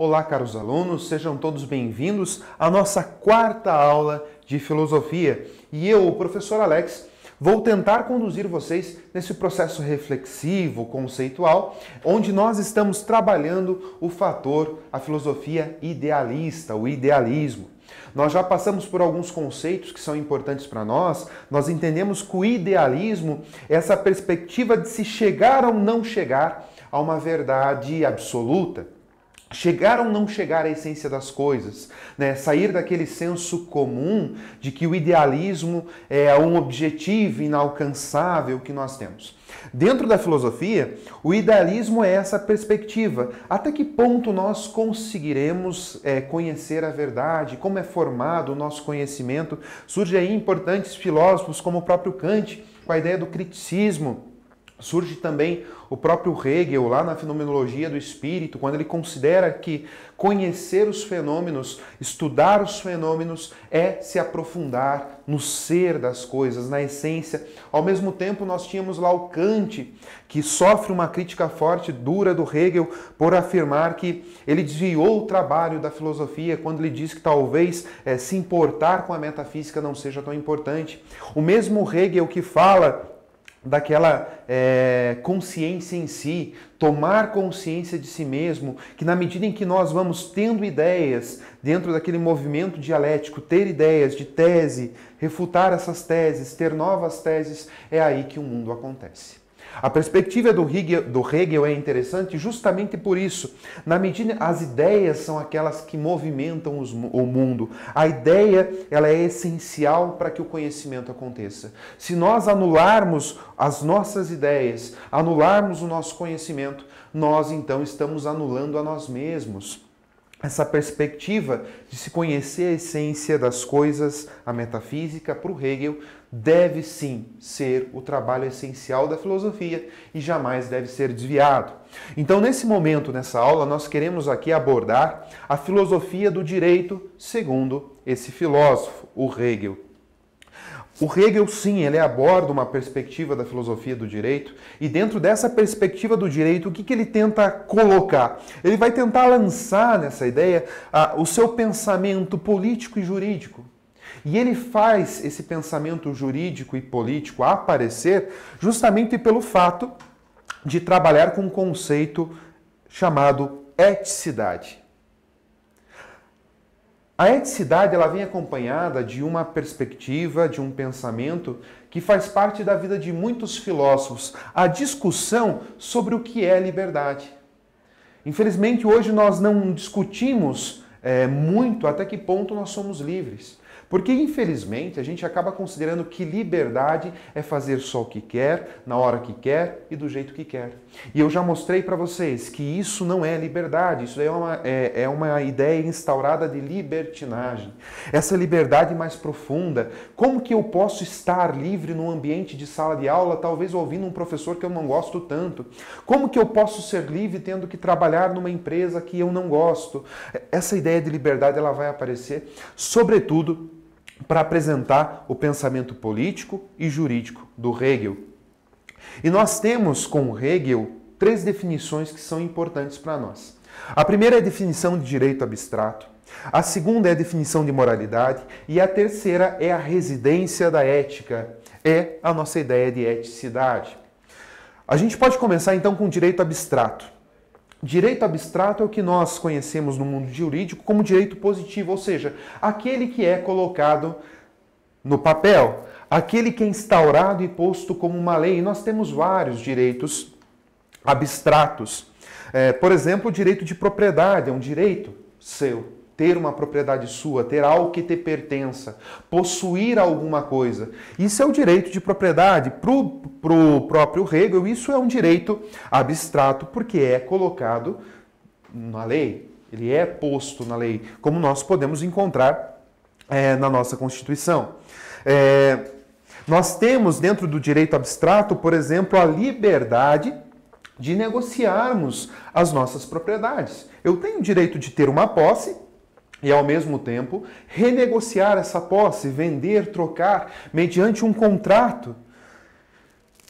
Olá, caros alunos, sejam todos bem-vindos à nossa quarta aula de filosofia. E eu, o professor Alex, vou tentar conduzir vocês nesse processo reflexivo, conceitual, onde nós estamos trabalhando o fator, a filosofia idealista, o idealismo. Nós já passamos por alguns conceitos que são importantes para nós. Nós entendemos que o idealismo é essa perspectiva de se chegar ou não chegar a uma verdade absoluta. Chegar ou não chegar à essência das coisas, né? Sair daquele senso comum de que o idealismo é um objetivo inalcançável que nós temos. Dentro da filosofia, o idealismo é essa perspectiva. Até que ponto nós conseguiremos conhecer a verdade? Como é formado o nosso conhecimento? Surge aí importantes filósofos como o próprio Kant, com a ideia do criticismo. Surge também o próprio Hegel, lá na Fenomenologia do Espírito, quando ele considera que conhecer os fenômenos, estudar os fenômenos, é se aprofundar no ser das coisas, na essência. Ao mesmo tempo, nós tínhamos lá o Kant, que sofre uma crítica forte, dura do Hegel, por afirmar que ele desviou o trabalho da filosofia, quando ele diz que talvez se importar com a metafísica não seja tão importante. O mesmo Hegel que fala daquela consciência em si, tomar consciência de si mesmo, que na medida em que nós vamos tendo ideias dentro daquele movimento dialético, ter ideias de tese, refutar essas teses, ter novas teses, é aí que o mundo acontece. A perspectiva do Hegel é interessante justamente por isso. Na medida, as ideias são aquelas que movimentam o mundo. A ideia, ela é essencial para que o conhecimento aconteça. Se nós anularmos as nossas ideias, anularmos o nosso conhecimento, nós então estamos anulando a nós mesmos. Essa perspectiva de se conhecer a essência das coisas, a metafísica, para o Hegel, deve sim ser o trabalho essencial da filosofia e jamais deve ser desviado. Então, nesse momento, nessa aula, nós queremos aqui abordar a filosofia do direito segundo esse filósofo, o Hegel. O Hegel, sim, ele aborda uma perspectiva da filosofia do direito e dentro dessa perspectiva do direito, o que ele tenta colocar? Ele vai tentar lançar nessa ideia o seu pensamento político e jurídico. E ele faz esse pensamento jurídico e político aparecer justamente pelo fato de trabalhar com um conceito chamado eticidade. A eticidade, ela vem acompanhada de uma perspectiva, de um pensamento que faz parte da vida de muitos filósofos, a discussão sobre o que é liberdade. Infelizmente, hoje nós não discutimos muito até que ponto nós somos livres. Porque, infelizmente, a gente acaba considerando que liberdade é fazer só o que quer, na hora que quer e do jeito que quer. E eu já mostrei para vocês que isso não é liberdade, isso é uma ideia instaurada de libertinagem. Essa liberdade mais profunda, como que eu posso estar livre num ambiente de sala de aula, talvez ouvindo um professor que eu não gosto tanto? Como que eu posso ser livre tendo que trabalhar numa empresa que eu não gosto? Essa ideia de liberdade, ela vai aparecer, sobretudo, para apresentar o pensamento político e jurídico do Hegel. E nós temos com Hegel três definições que são importantes para nós. A primeira é a definição de direito abstrato, a segunda é a definição de moralidade e a terceira é a residência da ética, é a nossa ideia de eticidade. A gente pode começar então com o direito abstrato. Direito abstrato é o que nós conhecemos no mundo jurídico como direito positivo, ou seja, aquele que é colocado no papel, aquele que é instaurado e posto como uma lei. E nós temos vários direitos abstratos. Por exemplo, o direito de propriedade é um direito seu. Ter uma propriedade sua, ter algo que te pertença, possuir alguma coisa. Isso é o direito de propriedade. Para o próprio Hegel, isso é um direito abstrato, porque é colocado na lei. Ele é posto na lei, como nós podemos encontrar na nossa Constituição. Nós temos dentro do direito abstrato, por exemplo, a liberdade de negociarmos as nossas propriedades. Eu tenho o direito de ter uma posse, e, ao mesmo tempo, renegociar essa posse, vender, trocar, mediante um contrato.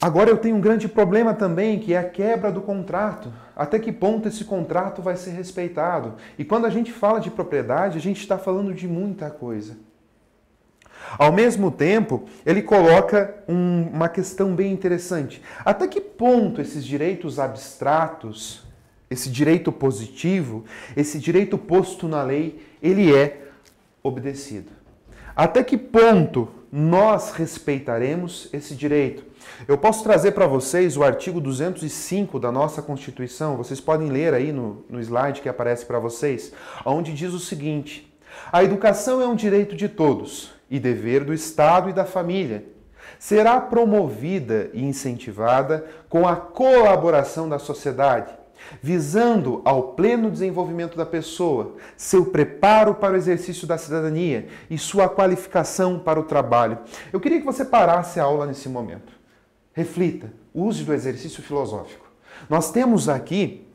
Agora eu tenho um grande problema também, que é a quebra do contrato. Até que ponto esse contrato vai ser respeitado? E quando a gente fala de propriedade, a gente está falando de muita coisa. Ao mesmo tempo, ele coloca uma questão bem interessante. Até que ponto esses direitos abstratos, esse direito positivo, esse direito posto na lei, ele é obedecido? Até que ponto nós respeitaremos esse direito? Eu posso trazer para vocês o artigo 205 da nossa Constituição, vocês podem ler aí no slide que aparece para vocês, onde diz o seguinte: a educação é um direito de todos e dever do Estado e da família. Será promovida e incentivada com a colaboração da sociedade, visando ao pleno desenvolvimento da pessoa, seu preparo para o exercício da cidadania e sua qualificação para o trabalho. Eu queria que você parasse a aula nesse momento. Reflita, use do exercício filosófico. Nós temos aqui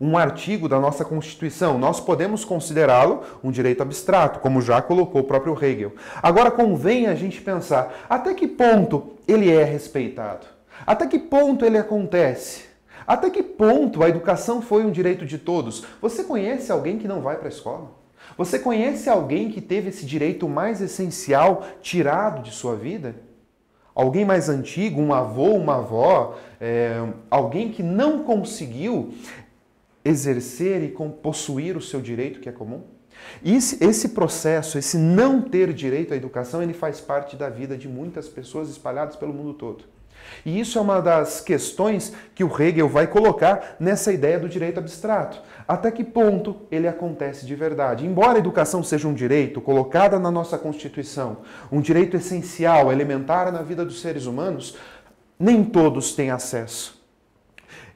um artigo da nossa Constituição. Nós podemos considerá-lo um direito abstrato, como já colocou o próprio Hegel. Agora convém a gente pensar até que ponto ele é respeitado, até que ponto ele acontece, até que ponto a educação foi um direito de todos. Você conhece alguém que não vai para a escola? Você conhece alguém que teve esse direito mais essencial tirado de sua vida? Alguém mais antigo, um avô, uma avó, alguém que não conseguiu exercer e possuir o seu direito que é comum? Esse processo, esse não ter direito à educação, ele faz parte da vida de muitas pessoas espalhadas pelo mundo todo. E isso é uma das questões que o Hegel vai colocar nessa ideia do direito abstrato. Até que ponto ele acontece de verdade? Embora a educação seja um direito colocado na nossa Constituição, um direito essencial, elementar na vida dos seres humanos, nem todos têm acesso.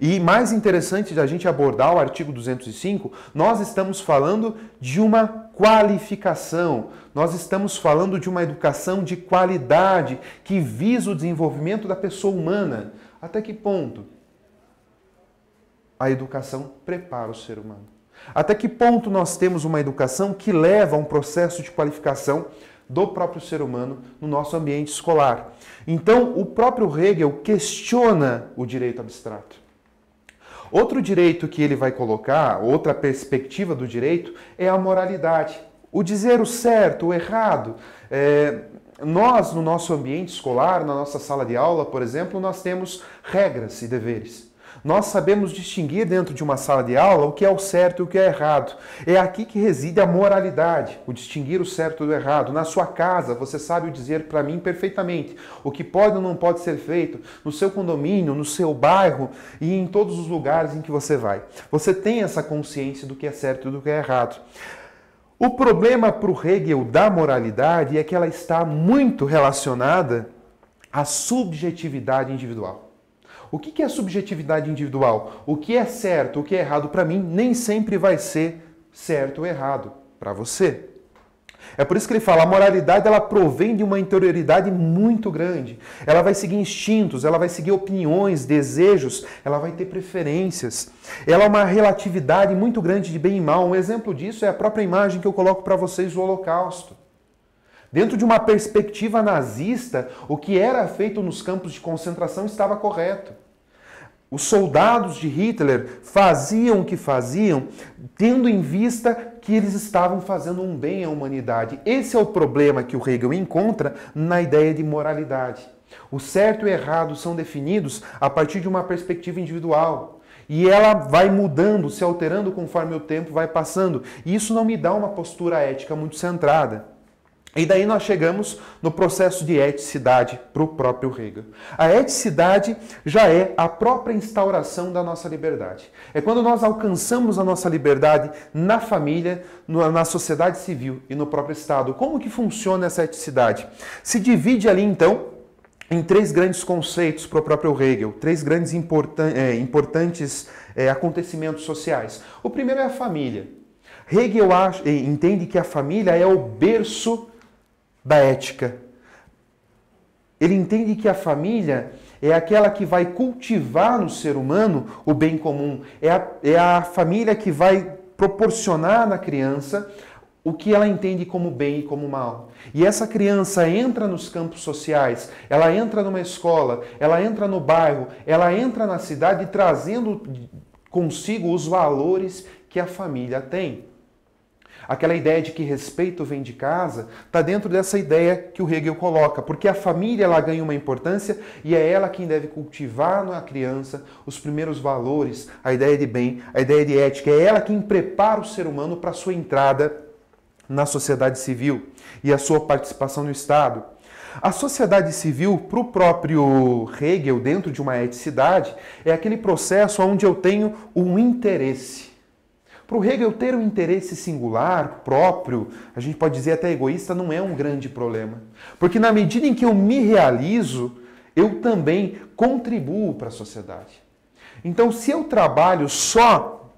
E mais interessante da gente abordar o artigo 205, nós estamos falando de uma qualificação, nós estamos falando de uma educação de qualidade que visa o desenvolvimento da pessoa humana. Até que ponto a educação prepara o ser humano? Até que ponto nós temos uma educação que leva a um processo de qualificação do próprio ser humano no nosso ambiente escolar? Então, o próprio Hegel questiona o direito abstrato. Outro direito que ele vai colocar, outra perspectiva do direito, é a moralidade. O dizer o certo, o errado. Nós, no nosso ambiente escolar, na nossa sala de aula, por exemplo, nós temos regras e deveres. Nós sabemos distinguir dentro de uma sala de aula o que é o certo e o que é errado. É aqui que reside a moralidade, o distinguir o certo do errado. Na sua casa, você sabe dizer para mim perfeitamente o que pode ou não pode ser feito no seu condomínio, no seu bairro e em todos os lugares em que você vai. Você tem essa consciência do que é certo e do que é errado. O problema para o Hegel da moralidade é que ela está muito relacionada à subjetividade individual. O que é subjetividade individual? O que é certo, o que é errado para mim, nem sempre vai ser certo ou errado para você. É por isso que ele fala, a moralidade ela provém de uma interioridade muito grande. Ela vai seguir instintos, ela vai seguir opiniões, desejos, ela vai ter preferências. Ela é uma relatividade muito grande de bem e mal. Um exemplo disso é a própria imagem que eu coloco para vocês do Holocausto. Dentro de uma perspectiva nazista, o que era feito nos campos de concentração estava correto. Os soldados de Hitler faziam o que faziam, tendo em vista que eles estavam fazendo um bem à humanidade. Esse é o problema que o Hegel encontra na ideia de moralidade. O certo e o errado são definidos a partir de uma perspectiva individual. E ela vai mudando, se alterando conforme o tempo vai passando. E isso não me dá uma postura ética muito centrada. E daí nós chegamos no processo de eticidade para o próprio Hegel. A eticidade já é a própria instauração da nossa liberdade. É quando nós alcançamos a nossa liberdade na família, na sociedade civil e no próprio Estado. Como que funciona essa eticidade? Se divide ali então em três grandes conceitos para o próprio Hegel, três grandes importantes acontecimentos sociais. O primeiro é a família. Hegel entende que a família é o berço da ética. Ele entende que a família é aquela que vai cultivar no ser humano o bem comum. É a família que vai proporcionar na criança o que ela entende como bem e como mal. E essa criança entra nos campos sociais, ela entra numa escola, ela entra no bairro, ela entra na cidade trazendo consigo os valores que a família tem. Aquela ideia de que respeito vem de casa está dentro dessa ideia que o Hegel coloca, porque a família ela ganha uma importância e é ela quem deve cultivar na criança os primeiros valores, a ideia de bem, a ideia de ética, é ela quem prepara o ser humano para a sua entrada na sociedade civil e a sua participação no Estado. A sociedade civil, para o próprio Hegel, dentro de uma eticidade, é aquele processo onde eu tenho um interesse. Para o Hegel, ter um interesse singular, próprio, a gente pode dizer até egoísta, não é um grande problema. Porque na medida em que eu me realizo, eu também contribuo para a sociedade. Então, se eu trabalho só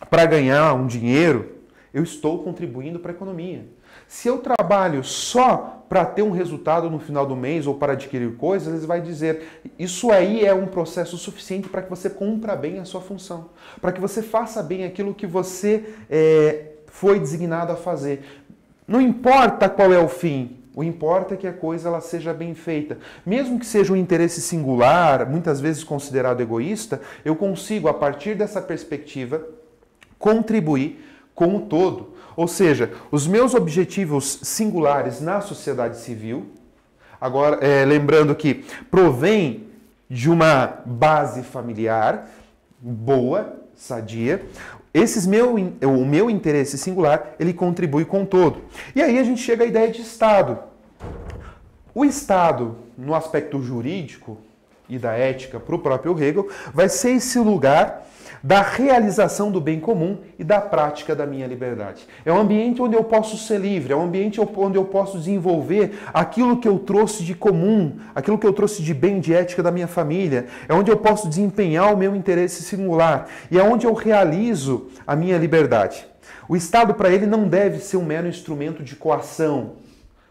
para ganhar um dinheiro, eu estou contribuindo para a economia. Se eu trabalho só para ter um resultado no final do mês ou para adquirir coisas, ele vai dizer, isso aí é um processo suficiente para que você cumpra bem a sua função, para que você faça bem aquilo que você foi designado a fazer. Não importa qual é o fim, o importa é que a coisa ela seja bem feita. Mesmo que seja um interesse singular, muitas vezes considerado egoísta, eu consigo, a partir dessa perspectiva, contribuir com o todo. Ou seja, os meus objetivos singulares na sociedade civil, agora lembrando que provém de uma base familiar boa, sadia, o meu interesse singular, ele contribui com o todo. E aí a gente chega à ideia de Estado. O Estado, no aspecto jurídico e da ética para o próprio Hegel, vai ser esse lugar da realização do bem comum e da prática da minha liberdade. É um ambiente onde eu posso ser livre, é um ambiente onde eu posso desenvolver aquilo que eu trouxe de comum, aquilo que eu trouxe de bem, de ética da minha família, é onde eu posso desempenhar o meu interesse singular e é onde eu realizo a minha liberdade. O Estado, para ele, não deve ser um mero instrumento de coação.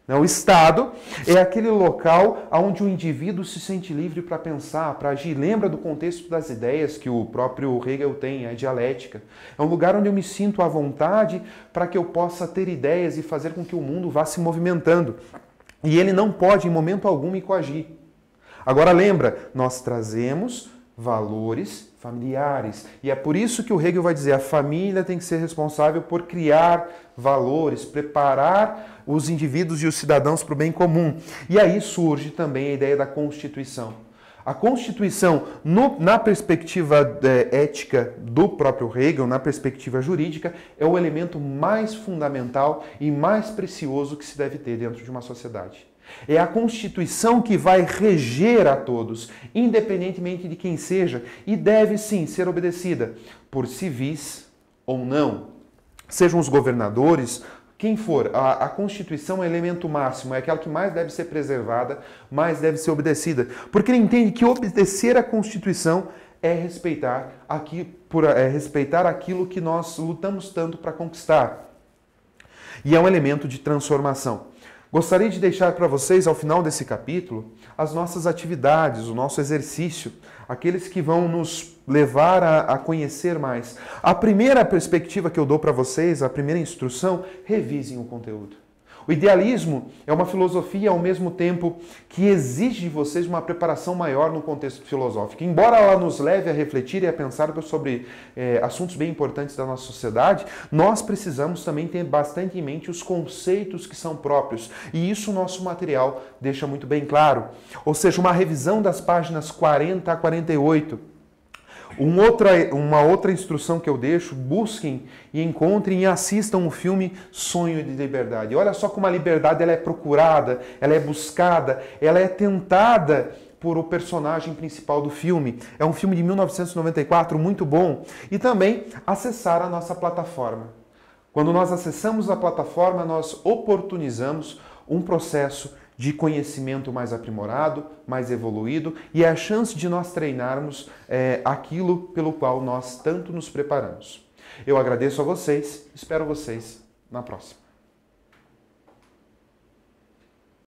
O Estado é aquele local onde o indivíduo se sente livre para pensar, para agir. Lembra do contexto das ideias que o próprio Hegel tem, a dialética. É um lugar onde eu me sinto à vontade para que eu possa ter ideias e fazer com que o mundo vá se movimentando. E ele não pode, em momento algum, me coagir. Agora lembra, nós trazemos valores familiares. E é por isso que o Hegel vai dizer, a família tem que ser responsável por criar valores, preparar os indivíduos e os cidadãos para o bem comum. E aí surge também a ideia da Constituição. A Constituição, na perspectiva ética do próprio Hegel, na perspectiva jurídica, é o elemento mais fundamental e mais precioso que se deve ter dentro de uma sociedade. É a Constituição que vai reger a todos, independentemente de quem seja, e deve sim ser obedecida por civis ou não. Sejam os governadores, quem for, a Constituição é o elemento máximo, é aquela que mais deve ser preservada, mais deve ser obedecida. Porque ele entende que obedecer à Constituição é respeitar aquilo que nós lutamos tanto para conquistar. E é um elemento de transformação. Gostaria de deixar para vocês, ao final desse capítulo, as nossas atividades, o nosso exercício, aqueles que vão nos levar a conhecer mais. A primeira perspectiva que eu dou para vocês, a primeira instrução, revisem o conteúdo. O idealismo é uma filosofia, ao mesmo tempo, que exige de vocês uma preparação maior no contexto filosófico. Embora ela nos leve a refletir e a pensar sobre assuntos bem importantes da nossa sociedade, nós precisamos também ter bastante em mente os conceitos que são próprios. E isso o nosso material deixa muito bem claro. Ou seja, uma revisão das páginas 40 a 48. Uma outra instrução que eu deixo, busquem e encontrem e assistam o filme Sonho de Liberdade. Olha só como a liberdade ela é procurada, ela é buscada, ela é tentada por o personagem principal do filme. É um filme de 1994, muito bom. E também acessar a nossa plataforma. Quando nós acessamos a plataforma, nós oportunizamos um processo de conhecimento mais aprimorado, mais evoluído, e é a chance de nós treinarmos aquilo pelo qual nós tanto nos preparamos. Eu agradeço a vocês, espero vocês na próxima.